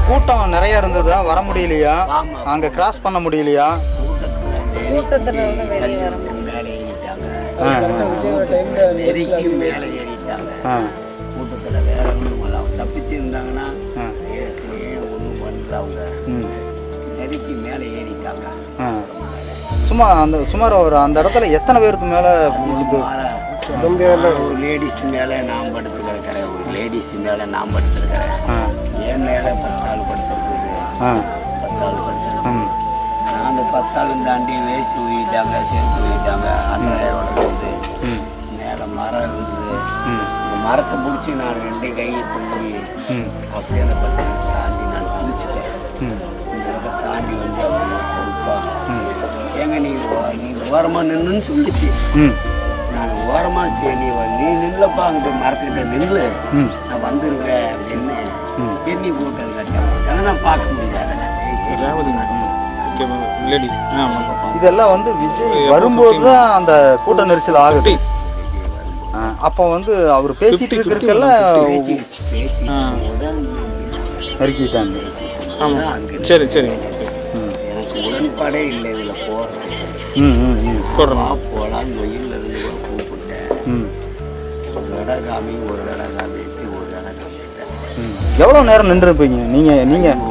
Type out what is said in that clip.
கூட்டம் நிறைய இருந்ததா, வர முடியலையா? அங்க கிராஸ் பண்ண முடியலையா? கூட்டத்துல வந்து வெளியே வர மேலே ஏறிட்டாங்க. மேலே ஏறிட்டாங்க. கூட்டத்துல வேற ஒன்றும் தப்பிச்சு இருந்தாங்கன்னா ஏற்கனவே ஒன்றும் பண்ணல. அவங்க நெருக்கி மேலே ஏறிட்டாங்க. சுமார் ஒரு அந்த இடத்துல எத்தனை பேருக்கு மேல? ஒரு லேடிஸ் மேலே நான் படுத்து கிடக்கிறேன். ஒரு லேடிஸ் மேலே நான் படுத்துருக்கிறேன். என் மேலே 10 ஆள் படுத்துருக்குது. 10 ஆள் படுத்துருக்கு. நான் அந்த 10 ஆளும் தாண்டி வேஸ்ட் ஊறிட்டாங்க, சேர்த்து ஊறிட்டாங்க. அந்த வந்து மேலே மரம் இருந்தது. அந்த மரத்தை பிடிச்சி நான் 2 கையை தூங்கி அப்படியே அந்த 10 தாண்டி நான் குதிச்சுட்டேன். இந்த பக்கம் தாண்டி வந்து பொறுப்பா ஏங்க நீ ஓரமாக நின்றுன்னு சொல்லிச்சு. நான் ஓரமாக சரி நீ நில்லப்பா அங்கிட்ட மரத்துக்கிட்ட நில்லு, நான் வந்துருவேன் அப்படின்னு எண்ணி போட்டது கட்டாங்க. நான் பார்க்க முடியாது. இதெல்லாம் வந்து விஜய் வரும்போது தான் அந்த கூட்ட நெரிசல் ஆகுது. அப்போ வந்து அவர் பேசிட்டு இருக்கிறதுக்கெல்லாம் நறுக்கிட்டாங்க. சரி சரி, எனக்கு உடன்பாடே இல்லை இதில் போடுறதுக்கு. போகலாம் வெயில் இருந்து கூப்பிட்டேன். ஒரு தடவை காமி, ஒரு தடவை காமிட்டு, ஒரு தடவை காமிச்சிட்டேன். எவ்வளோ நேரம் நின்றுருப்பீங்க நீங்கள்?